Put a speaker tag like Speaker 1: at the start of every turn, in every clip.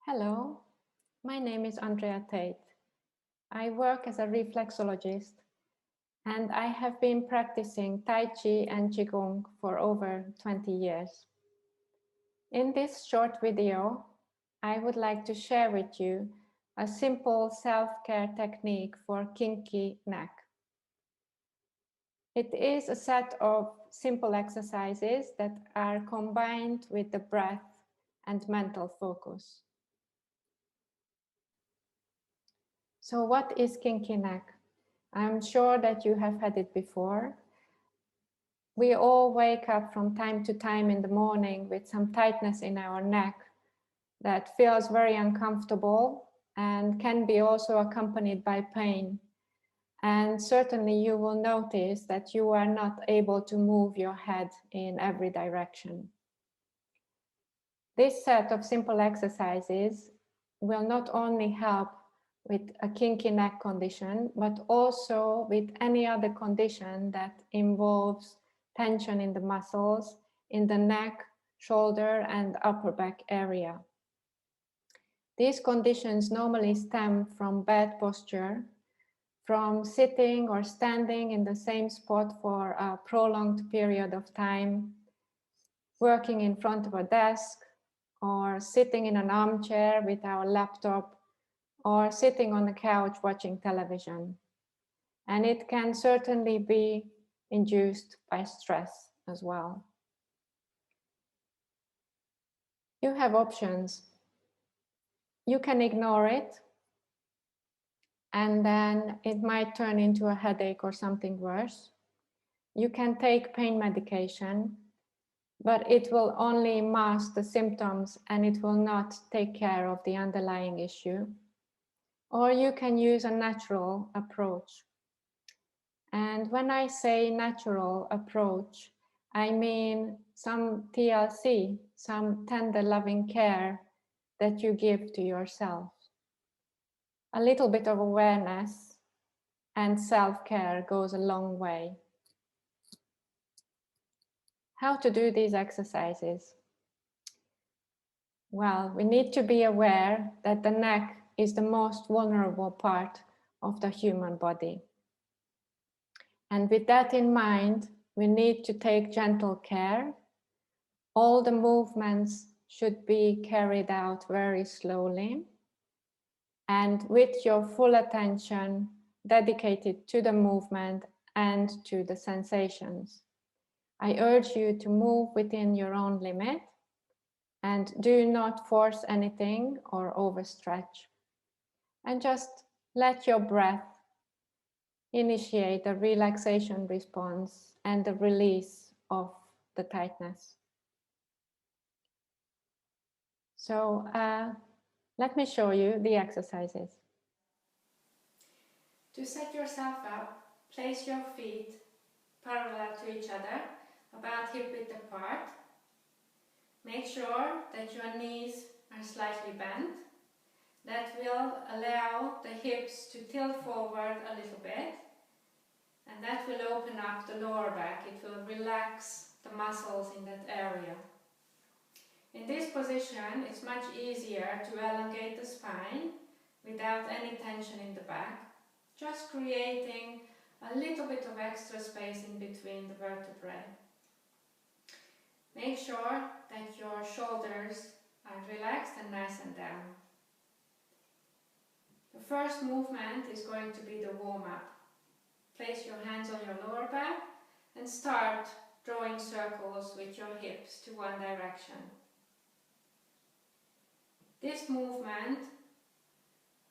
Speaker 1: Hello, my name is Andrea Tate. I work as a reflexologist and I have been practicing Tai Chi and Qigong for over 20 years. In this short video, I would like to share with you a simple self-care technique for kinky neck. It is a set of simple exercises that are combined with the breath and mental focus. So what is kinky neck? I'm sure that you have had it before. We all wake up from time to time in the morning with some tightness in our neck that feels very uncomfortable and can be also accompanied by pain. And certainly you will notice that you are not able to move your head in every direction. This set of simple exercises will not only help with a kinky neck condition, but also with any other condition that involves tension in the muscles, in the neck, shoulder, and upper back area. These conditions normally stem from bad posture, from sitting or standing in the same spot for a prolonged period of time, working in front of a desk, or sitting in an armchair with our laptop, or sitting on the couch watching television. And it can certainly be induced by stress as well. You have options. You can ignore it, and then it might turn into a headache or something worse. You can take pain medication, but it will only mask the symptoms and it will not take care of the underlying issue. Or you can use a natural approach. And when I say natural approach, I mean some TLC, some tender loving care that you give to yourself. A little bit of awareness and self-care goes a long way. How to do these exercises? Well, we need to be aware that the neck is the most vulnerable part of the human body. And with that in mind, we need to take gentle care. All the movements should be carried out very slowly and with your full attention dedicated to the movement and to the sensations. I urge you to move within your own limit and do not force anything or overstretch. And just let your breath initiate a relaxation response and the release of the tightness. So let me show you the exercises. To set yourself up, place your feet parallel to each other, about hip width apart. Make sure that your knees are slightly bent. That will allow the hips to tilt forward a little bit, and that will open up the lower back. It will relax the muscles in that area. In this position, it's much easier to elongate the spine without any tension in the back, just creating a little bit of extra space in between the vertebrae. Make sure that your shoulders are relaxed and nice and down. The first movement is going to be the warm-up. Place your hands on your lower back and start drawing circles with your hips to one direction. This movement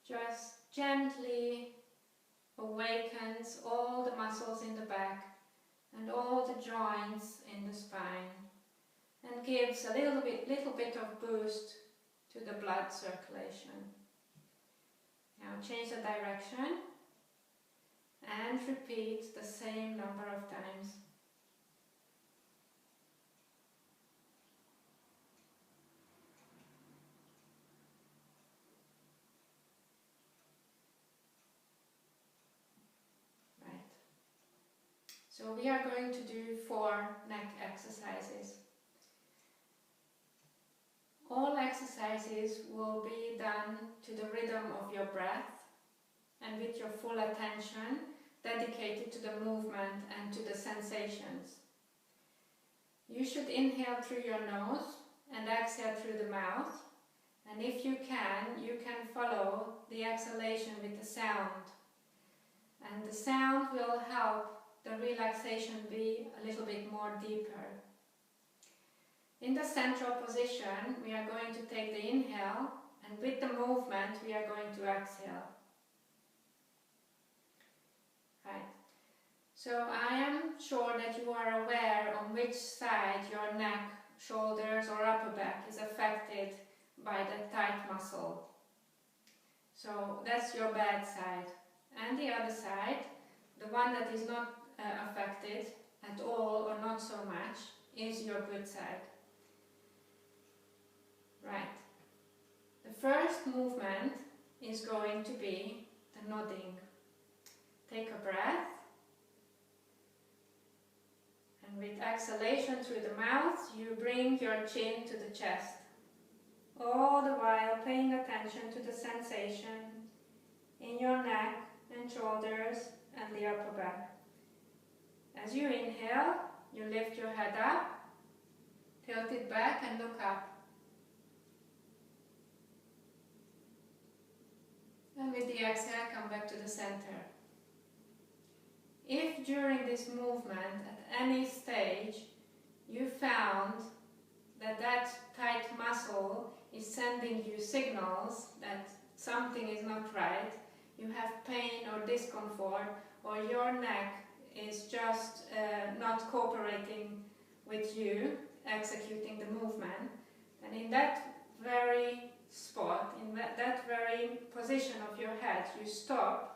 Speaker 1: just gently awakens all the muscles in the back and all the joints in the spine and gives a little bit of boost to the blood circulation. Now change the direction and repeat the same number of times. Right. So we are going to do 4 neck exercises. All exercises will be done to the rhythm of your breath and with your full attention dedicated to the movement and to the sensations. You should inhale through your nose and exhale through the mouth, and if you can follow the exhalation with the sound. And the sound will help the relaxation be a little bit more deeper. In the central position, we are going to take the inhale, and with the movement, we are going to exhale. Right. So I am sure that you are aware on which side your neck, shoulders or upper back is affected by the tight muscle. So that's your bad side. And the other side, the one that is not affected at all or not so much, is your good side. Right. The first movement is going to be the nodding. Take a breath, and with exhalation through the mouth, you bring your chin to the chest, all the while paying attention to the sensation in your neck and shoulders and the upper back. As you inhale, you lift your head up, tilt it back and look up. And with the exhale, come back to the center. If during this movement, at any stage, you found that that tight muscle is sending you signals that something is not right, you have pain or discomfort, or your neck is just not cooperating with you executing the movement, and in that very spot, in that very position of your head, you stop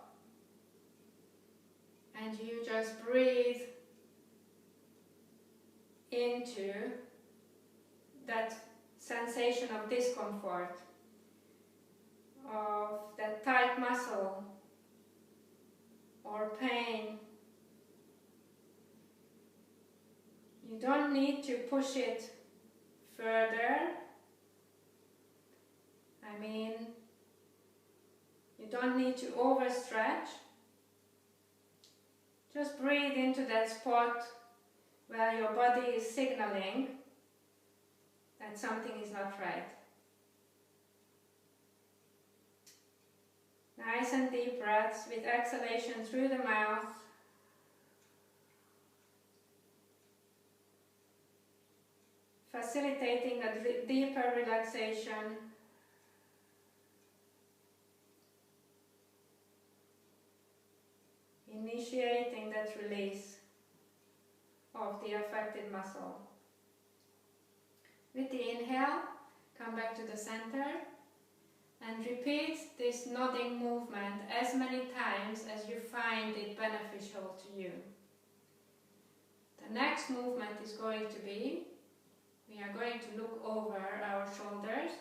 Speaker 1: and you just breathe into that sensation of discomfort, of that tight muscle or pain. You don't need to push it further. I mean, you don't need to overstretch. Just breathe into that spot where your body is signaling that something is not right. Nice and deep breaths with exhalation through the mouth. Facilitating a deeper relaxation. Initiating that release of the affected muscle. With the inhale, come back to the center and repeat this nodding movement as many times as you find it beneficial to you. The next movement is going to be, we are going to look over our shoulders,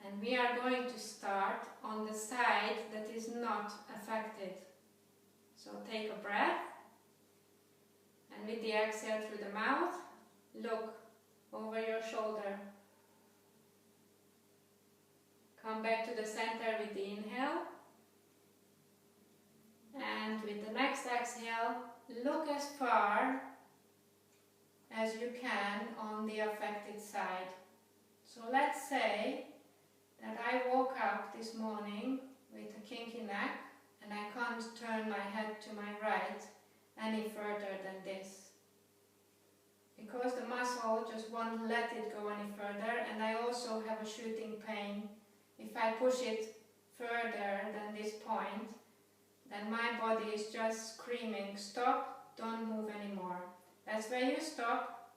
Speaker 1: and we are going to start on the side that is not affected. So take a breath, and with the exhale through the mouth, look over your shoulder. Come back to the center with the inhale, and with the next exhale, look as far as you can on the affected side. So let's say that I woke up this morning with a kinky neck, and I can't turn my head to my right any further than this, because the muscle just won't let it go any further, and I also have a shooting pain. If I push it further than this point, then my body is just screaming, stop, don't move anymore. That's where you stop,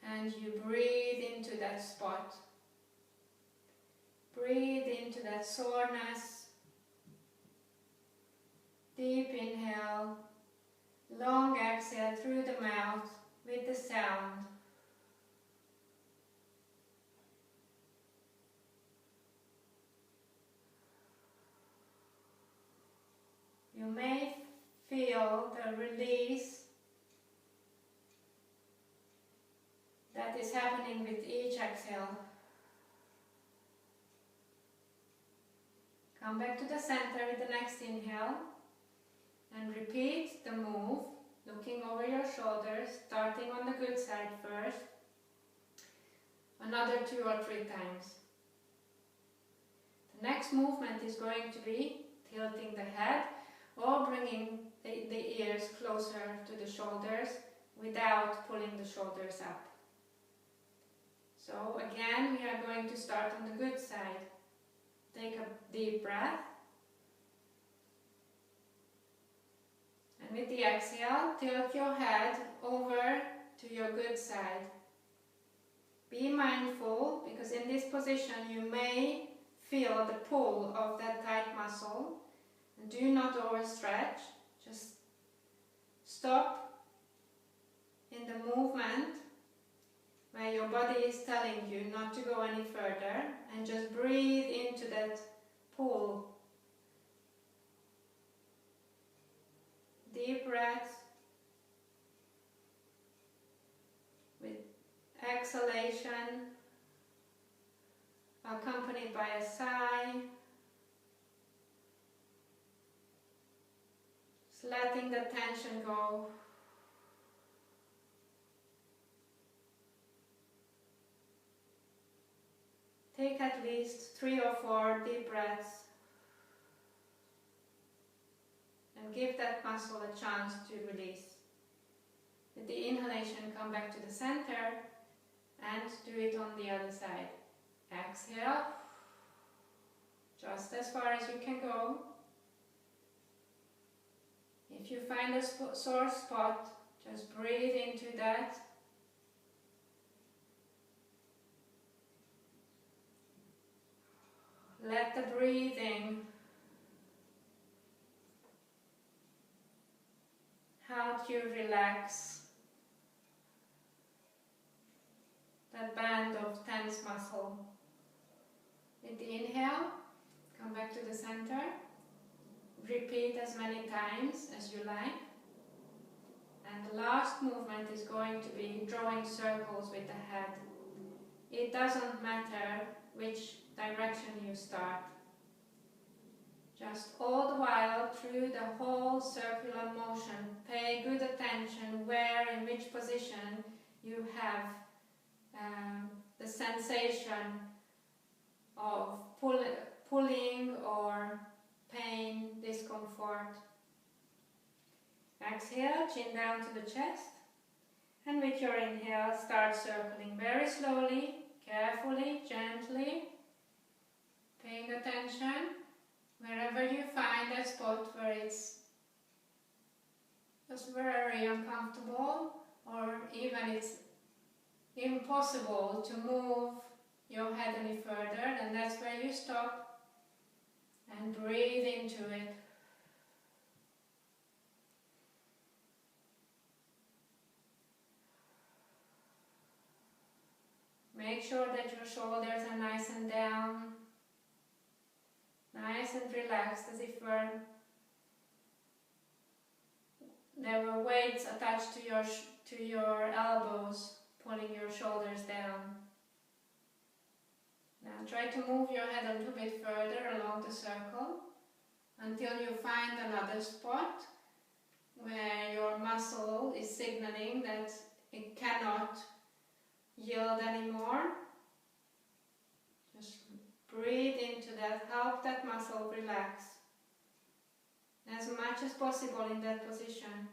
Speaker 1: and you breathe into that spot. Breathe into that soreness. Deep inhale, long exhale through the mouth with the sound. You may feel the release that is happening with each exhale. Come back to the center with the next inhale and repeat the move, looking over your shoulders, starting on the good side first, another 2 or 3 times. The next movement is going to be tilting the head or bringing the ears closer to the shoulders without pulling the shoulders up. So again, we are going to start on the good side. Take a deep breath. And with the exhale, tilt your head over to your good side. Be mindful, because in this position you may feel the pull of that tight muscle. And do not overstretch. Just stop in the movement where your body is telling you not to go any further, and just breathe into that pull. Deep breaths with exhalation accompanied by a sigh. Just letting the tension go. Take at least 3 or 4 deep breaths and give that muscle a chance to release. With the inhalation, come back to the center and do it on the other side. Exhale, just as far as you can go. If you find a sore spot, just breathe into that. Let the breathing help you relax that band of tense muscle. With the inhale, come back to the center. Repeat as many times as you like. And the last movement is going to be drawing circles with the head. It doesn't matter which direction you start. Just all the while, through the whole circular motion, pay good attention where, in which position you have the sensation of pulling or pain, discomfort. Exhale, chin down to the chest, and with your inhale, start circling very slowly, carefully, gently, paying attention wherever you find a spot where it's just very uncomfortable, or even it's impossible to move your head any further, then that's where you stop and breathe into it. Make sure that your shoulders are nice and down, nice and relaxed, as if there were weights attached to your elbows, pulling your shoulders down. Now try to move your head a little bit further along the circle until you find another spot where your muscle is signaling that it cannot yield anymore. Just breathe into that, help that muscle relax as much as possible in that position.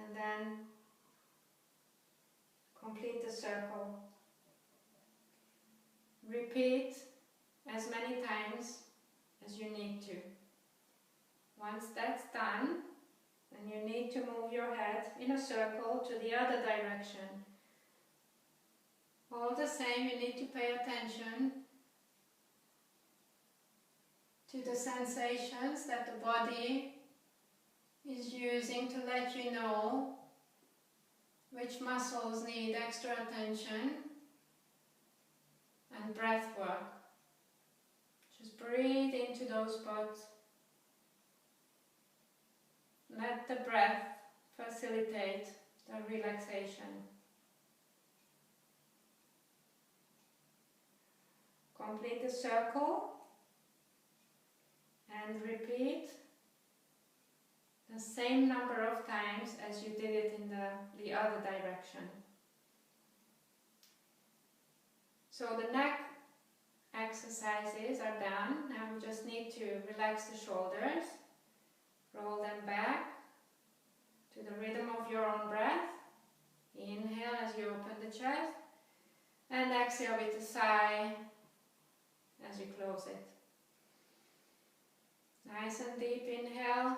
Speaker 1: And then complete the circle. Repeat as many times as you need to. Once that's done, then you need to move your head in a circle to the other direction. All the same, you need to pay attention to the sensations that the body is using to let you know which muscles need extra attention and breath work. Just breathe those spots. Let the breath facilitate the relaxation. Complete the circle and repeat the same number of times as you did it in the other direction. So the neck exercises are done. Now we just need to relax the shoulders, roll them back to the rhythm of your own breath. Inhale as you open the chest, and exhale with a sigh as you close it. Nice and deep inhale.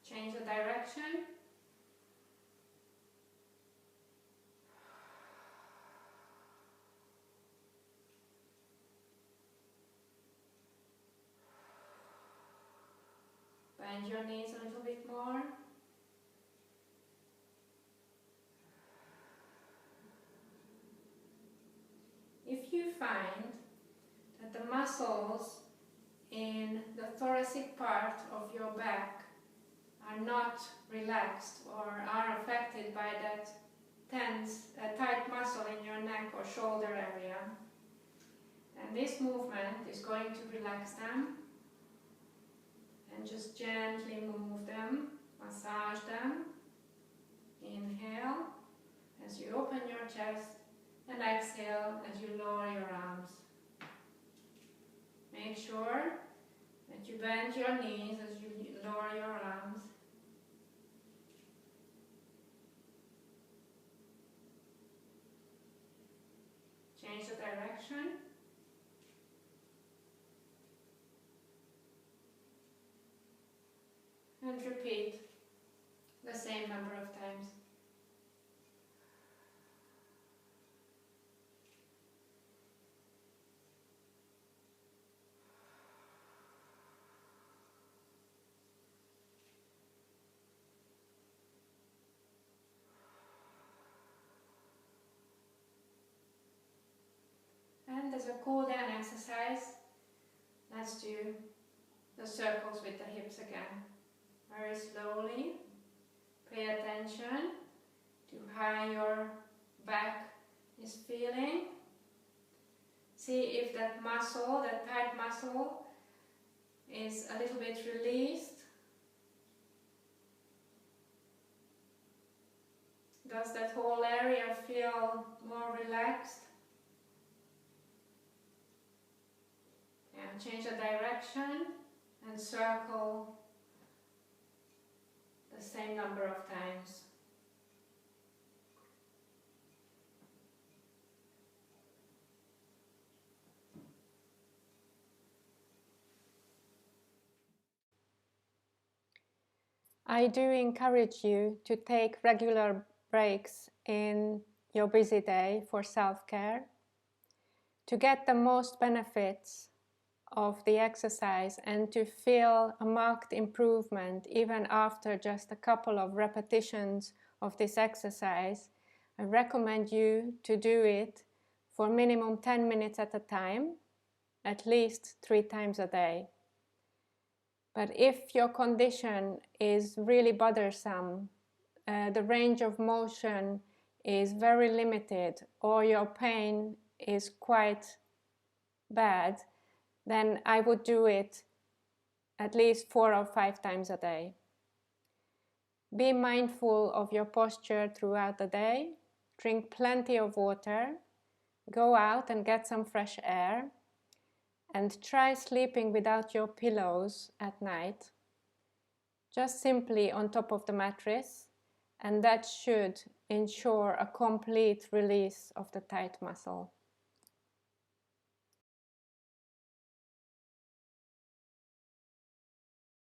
Speaker 1: Change the direction. Bend your knees a little bit more. If you find that the muscles in the thoracic part of your back are not relaxed or are affected by that tight muscle in your neck or shoulder area, and this movement is going to relax them, and just gently move them, massage them. Inhale as you open your chest, and exhale as you lower your arms. Make sure that you bend your knees as you lower your arms. Change the direction. And repeat the same number of times. And as a cool down exercise, let's do the circles with the hips again. Very slowly. Pay attention to how your back is feeling. See if that muscle, that tight muscle, is a little bit released. Does that whole area feel more relaxed? And change the direction and circle the same number of times. I do encourage you to take regular breaks in your busy day for self-care to get the most benefits of the exercise and to feel a marked improvement even after just a couple of repetitions of this exercise. I recommend you to do it for minimum 10 minutes at a time, at least 3 times a day. But if your condition is really bothersome, the range of motion is very limited, or your pain is quite bad, then I would do it at least 4 or 5 times a day. Be mindful of your posture throughout the day. Drink plenty of water. Go out and get some fresh air. And try sleeping without your pillows at night. Just simply on top of the mattress. And that should ensure a complete release of the tight muscle.